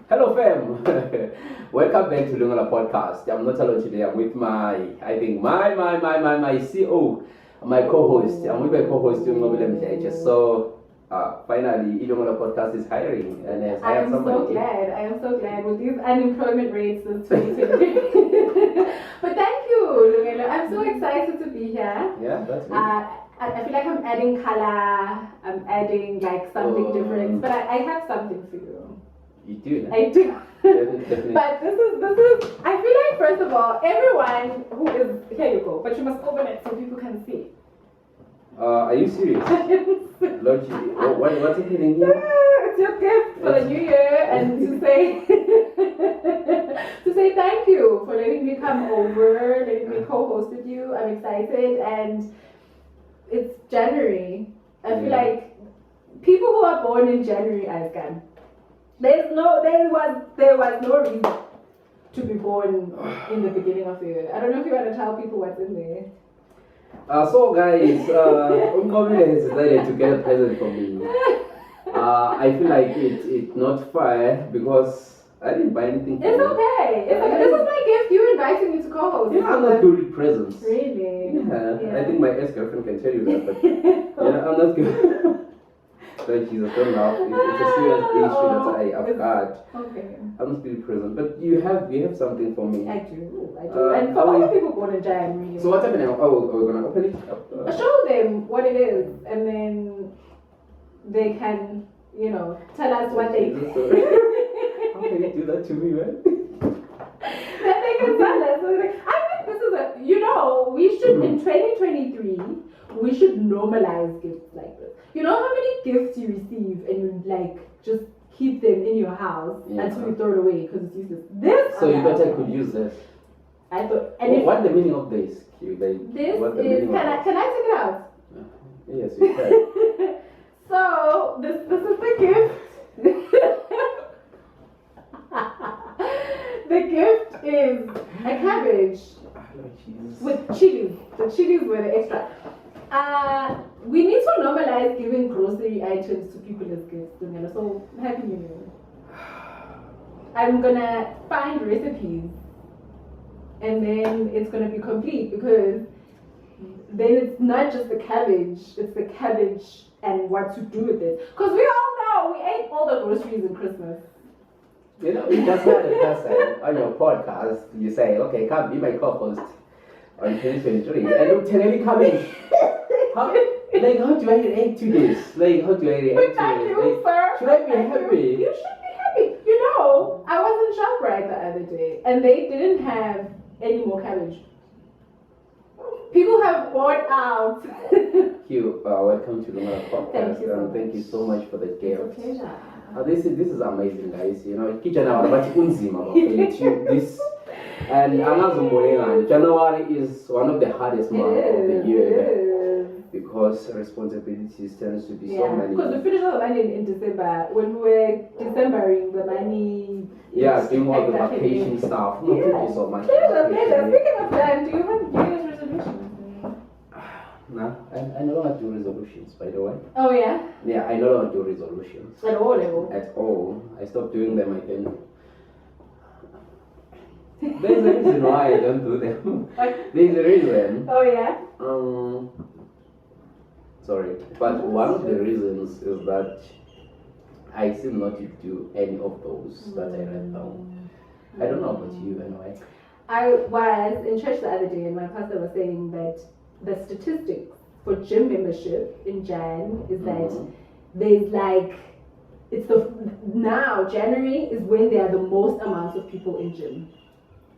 Hello, fam. Welcome back to Lungala Podcast. I'm not alone today. I'm with I think my CEO, my co-host. I'm with my co-host doing Mobile. So, finally, Lungala Podcast is hiring and has I hired am somebody. so glad. I am so glad with these unemployment rates this 2023. But thank you, Lungelo. I'm so excited to be here. Yeah, that's good. I feel like I'm adding color. I'm adding like something different. But I have something for you. You do. I do. Definitely. But this is. I feel like first of all, everyone who is here you go. But you must open it so people can see. Are you serious? Lord, what's happening here? It's your gift for the new year and to say to say thank you for letting me come over, letting me co-host with you. I'm excited and it's January. I feel like people who are born in January, Afghan, there was no reason to be born in the beginning of the year. I don't know if you want to tell people what's in there. So guys, Umkomile has decided to get a present from me. I feel like it's not fair because I didn't buy anything for It's you. okay. It's okay. This is my gift. You invited me to co-host. Yeah, I'm not good with presents. Really? Yeah, I think my ex-girlfriend can tell you that, but yeah, I'm not good. But Jesus, don't laugh. It's a serious issue that I've got. Okay. I'm not good with presents, but you have something for me. I do. And for all the people born in January. So what's happening? Oh, we're gonna open it up. Show them what it is, and then they can, tell us what they think. How can you do that to me, man? Then they can tell us. I think this is we should, in 2023, we should normalize gifts like this. You know how many gifts you receive and you just keep them in your house until you throw it away because it's useless. So you thought I could use this? I thought. What's the meaning of this? This what's the is. meaning Can I take it out? Yes, you can. So this is the gift. The gift is a cabbage with chilies. The chilies were the extra. We need to normalize giving grocery items to people as gifts. So happy New Year. I'm gonna find recipes, and then it's gonna be complete because then it's not just the cabbage, it's the cabbage and what to do with it. Because we all know we ate all the groceries in Christmas. That's why the person on your podcast, you say, okay, come be my co-host on 2023. And you're telling me, come in. How do I react to this? How do I react Thank to you, it? sir. Should I be happy? You should be happy. I was in ShopRite the other day and they didn't have any more cabbage. People have bought out. Hugh, welcome to the podcast. Thank you. Thank you so much for the gift. It's a pleasure. This is amazing, guys. Kijana wabati unzima bafethu this, and angazumbonekani. January is one of the hardest months of the year because responsibilities tends to be so many. Because we finished all the money in December. When we were Decembering the money. Doing all the vacation stuff. No, thank you so much. Pleasure. Speaking of that, do you have New Year's resolutions? No, I no longer do resolutions, by the way. Oh yeah? Yeah, I no longer do resolutions. At all level? At all. I stopped doing them, I think. There's a reason why I don't do them. There's a reason. Oh yeah? Sorry. But one of the reasons is that I seem not to do any of those that I write down. I don't know about you anyway. I was in church the other day and my pastor was saying that the statistics for gym membership in Jan is that there's now January is when there are the most amounts of people in gym.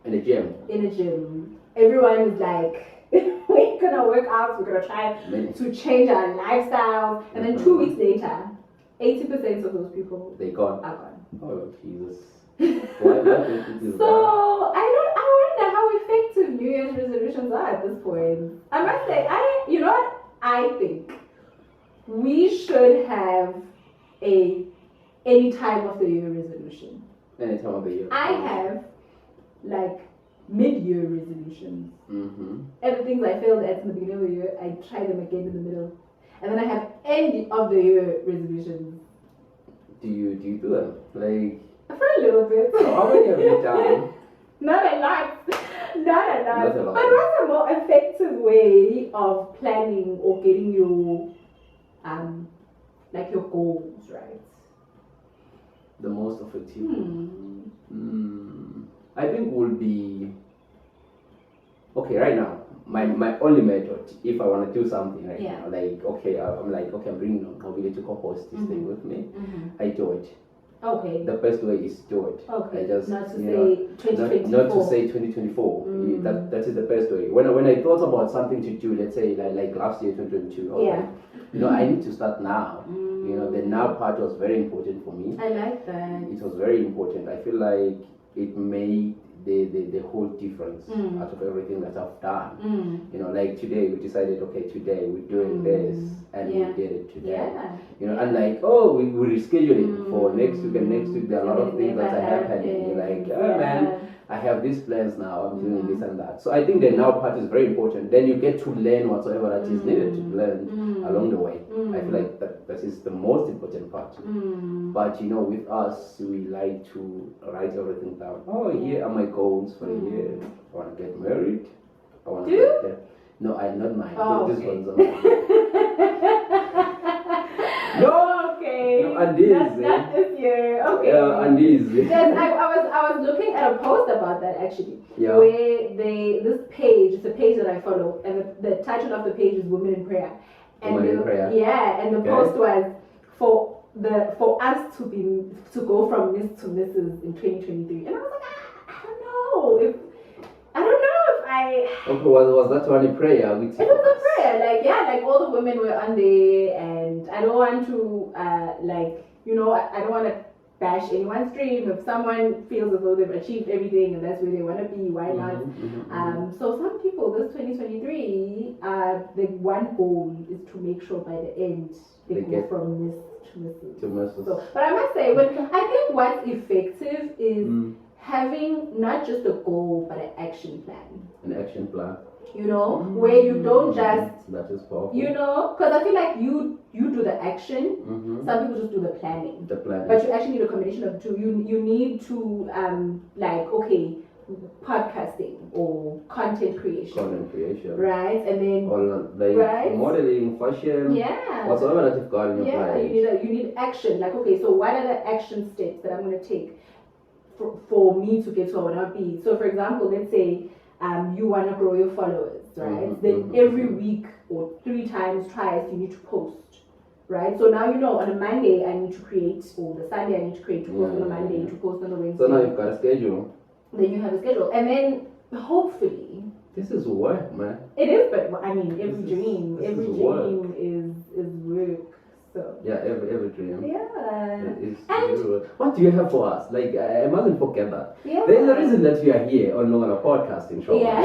In a gym? In a gym. Everyone is like, we're gonna work out, we're gonna try to change our lifestyle, and then 2 weeks later, 80% of those people are gone. Oh Jesus. Why don't you do that? So I wonder how effective New Year's resolutions are at this point. I must say, I think we should have any time of the year resolution. Any time of the year. I have mid-year resolutions. And the things I failed at in the beginning of the year, I try them again in the middle. And then I have end of the year resolutions. Do you do them? For a little how many have you done? Not a lot. Not a lot. Not a lot. But what's a more effective way of planning or getting your like your goals, right? The most effective. I think would be okay right now. My only method, if I want to do something right Yeah. now, like okay, I'm bringing Nobile to co-host this thing with me. I do it. Okay. The best way is do it. Okay. I just Not to you say know, 2024. not to say 2024. That is the best way. When I thought about something to do, let's say like last year 2022, I was Yeah. like, I need to start now. The now part was very important for me. I like that. It was very important. I feel like it made the whole difference out of everything that I've done. Like today we decided, okay, today we're doing this, and we did it today. Yeah. And like, oh, we reschedule it for next week, and next week there are a lot of things that are happening. You're like, oh man, I have these plans now, I'm doing this and that. So I think the now part is very important. Then you get to learn whatsoever that is needed to learn along the way. I feel like that is the most important part. But with us, we like to write everything down. Oh, here are my goals for the year. I want to get married. I want to get there. No, I'm not mine. Oh, This okay. one's on mine. No. Okay. No, and this, not this year. Okay. And this. Yes, I was looking at a post about that actually. Yeah. Where this page, it's a page that I follow, and the title of the page is Women in Prayer. And Women in Prayer. Yeah, and the post was for us to go from Miss to Mrs. in 2023. And I was like, I don't know if I. Okay, was that one a prayer? With It was a prayer, like all the women were on there, and I don't want to I don't want to bash anyone's dream. If someone feels as though they've achieved everything and that's where they want to be, why not? So some people, this 2023, the one goal is to make sure by the end they go from Miss to Mrs. So, but I must say, I think what's effective is having not just a goal but an action plan. An action plan. Where you don't just. That is powerful. Because I feel like you do the action. Some people just do the planning. But you actually need a combination of the two. You need to podcasting or content creation. Right, and then modeling, fashion. Yeah. Whatsoever that you've got in your plan. You need action. Like, okay, so what are the action steps that I'm going to take for me to get to where I want to be? So, for example, let's say you want to grow your followers, right? Then every week or 3 times, twice, you need to post, right? So now on a Monday I need to create, or the Sunday I need to create, to post on a Monday, to post on the Wednesday. So now you've got a schedule. Then you have a schedule, and then hopefully. This is work, man. It is, but I mean, every dream is work. So. Yeah, every dream. Yeah. What do you have for us? Like, I mustn't forget that. Yeah. There is a reason that we are here on Lungana Podcasting Show. Yeah.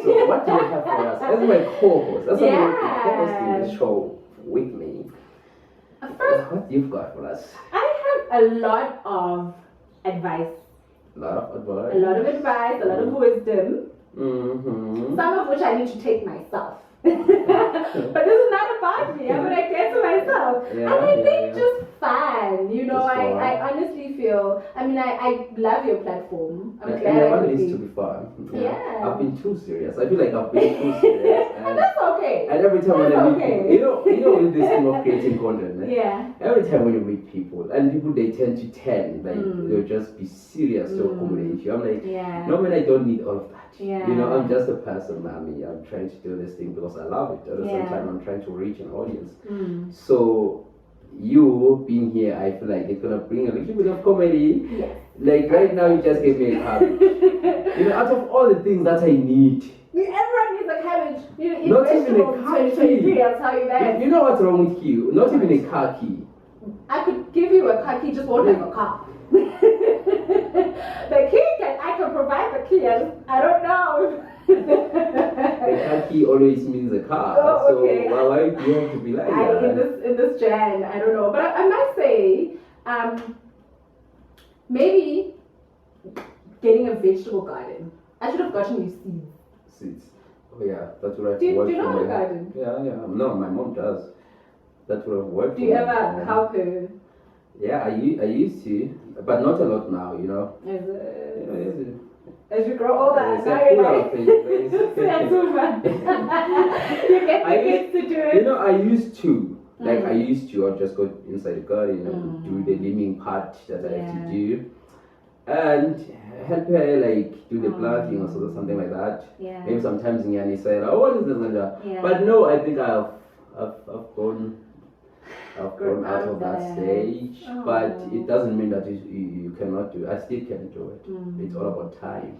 So what do you have for us? As my co-host, as I'm co-hosting the show with me. First, what you've got for us? I have a lot of advice. A lot of advice, a lot of wisdom. Some of which I need to take myself. But this is not about me. I'm gonna get to myself. And I think just fun. I honestly feel. I mean, I love your platform. I'm glad I want this to be fun. Yeah. I've been too serious. I feel like I've been too serious. And that's okay. And every time when I meet people, with this thing of creating content, man, yeah. Every time when you meet people, and people they tend to they'll just be serious to accommodate you. I'm like, no man, I don't need all of that. Yeah. I'm just a person, mommy. I'm trying to do this thing because I love it. At the same time, I'm trying to reach an audience. So you being here, I feel like it's gonna bring a little bit of comedy. Yes. Like right now, you just gave me a cabbage. Out of all the things that I need. Everyone needs a cabbage. Not even a car key. I'll tell you that. You know what's wrong with you? Not even a car key. I could give you a car key, just won't have a car. The key I can provide the key. I don't know. A car key always means a car. Oh, okay. So why do you have to be like that? In this gen, I don't know. But I must say, maybe getting a vegetable garden. I should have gotten you seeds. Seeds. Oh yeah, that would have do worked you know for a me. garden? Yeah. No, my mom does. That would have worked Do you ever help her? Yeah, I used to, but not a lot now, you know. As, You know, it's- as you grow older, it's now a you're full like, of things. yeah, too much. You get the kids to do You it. know, I used to. Like, I Mm. used to, I'd just go inside the garden and do the limbing part that I have to Yeah. do. And help her, like, do the Mm. planting or something like that. Yeah. Maybe sometimes Nyani said, oh, what is this? Yeah. But no, I think I've gone Grown out out of that there. stage. Oh. But it doesn't mean that you cannot do it. I still can do it. Mm. It's all about time.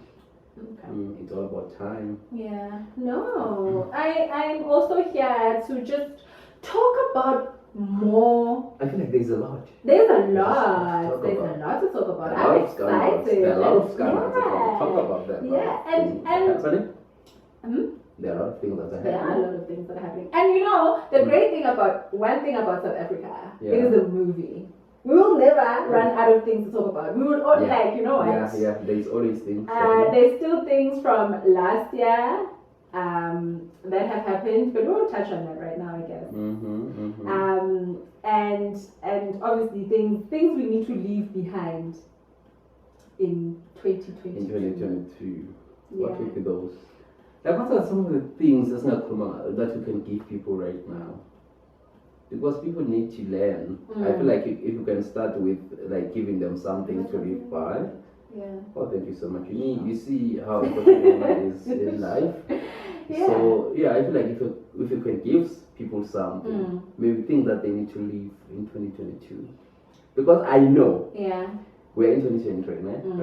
Okay. It's all about time. Yeah. No. I'm also here to just talk about more. I feel like there's a lot. There's a Talk lot. There's about. a lot to talk about. A I'm lot of scandals. excited. There are a lot of scandals. Yeah. Talk about them. Yeah, and- happening. Hmm? There are a lot of things that are There are a happening. lot of things that are happening. And you know, the great thing about one thing about South Africa, Yeah. it is a movie. We will never run out of things to talk about. We will all Yeah. like, you know what? Yeah. There's always things. happening. There's still things from last year that have happened, but we won't touch on that right now, I guess. And obviously things we need to leave behind in 2022. In 2022, what Yeah. would be those? Like, what are some of the things that's not common that you can give people right now? Because people need to learn. I feel like if you can start with like giving them something to live by. Yeah. Oh, thank you so much. You see how important woman is in life. Yeah. So yeah, I feel like if you can give people something, Mm. maybe things that they need to live in 2022. Because I know Yeah. we're in 2023,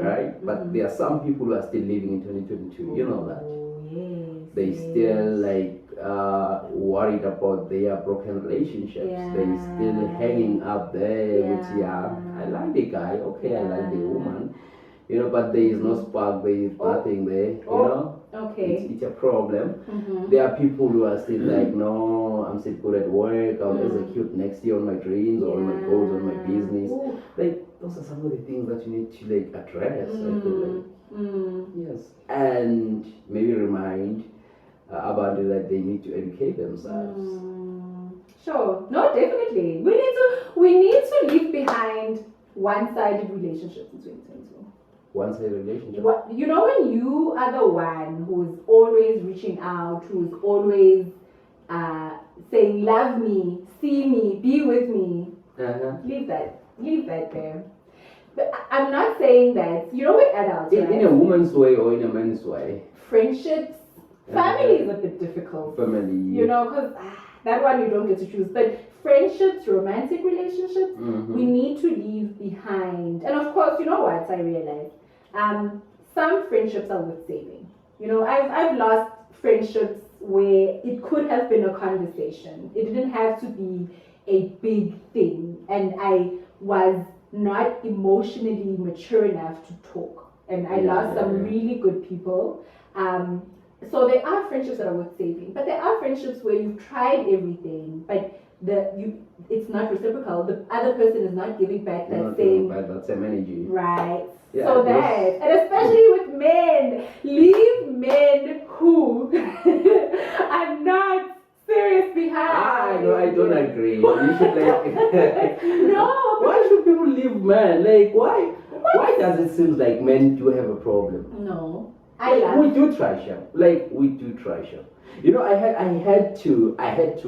right? But Mhm. there are some people who are still living in 2022. You know that. Oh, yes. They yes. still like worried about their broken relationships. They still Yeah. hanging up there with Yeah. I like the guy, okay, I like the Yeah. woman. You know, but there is no spark, there is Oh. nothing there, you Oh. know? Okay. It's a problem. Mhm. There are people who are still like, no, I'm still good at work, I'll execute next year on my dreams or on my goals, on my business. Ooh. Like, those are some of the things that you need to like address, I feel like. Mm. Yes. And maybe remind about it that they need to educate themselves. Sure. No, definitely. We need to leave behind one-sided relationships in 2022. One-sided relationship. What, you know, when you are the one who's always reaching out, who's always saying, love me, see me, be with me, leave that there. But I'm not saying that, you know, we're adults, right? In a woman's way or in a man's way. Friendships, family is a bit difficult. Family. You know, because that one you don't get to choose. But friendships, romantic relationships, we need to leave behind. And of course, you know what I realized? Some friendships are worth saving. You know, I've lost friendships where it could have been a conversation. It didn't have to be a big thing. And I was not emotionally mature enough to talk. And I lost some really good people. So there are friendships that are worth saving, but there are friendships where you've tried everything, but it's not reciprocal. The other person is not giving back that same energy. right. Yeah, so that, and especially with men, leave men who are not serious behind. No, I don't agree. You should like. No. Why should people leave men? Like, why? Why does it seem like men do have a problem? No. We do trash them. Like, we do trash them. You know, I had to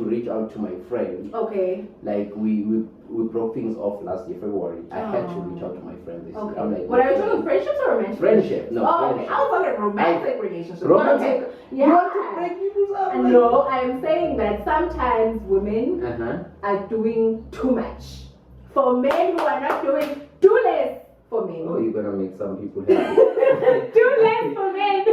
reach out to my friend. Okay. Like we broke things off last year, February. I had to reach out to my friend this year. I'm like, what are you talking, friendships or romantic? Friendship, no. Oh, friendship. okay. I was talking romantic relationships. Romantic? Yeah. You want to break people's up? No, I am saying that sometimes women are doing too much. For men who are not doing, do less for men. Oh, you're gonna make some people happy. Do less for men.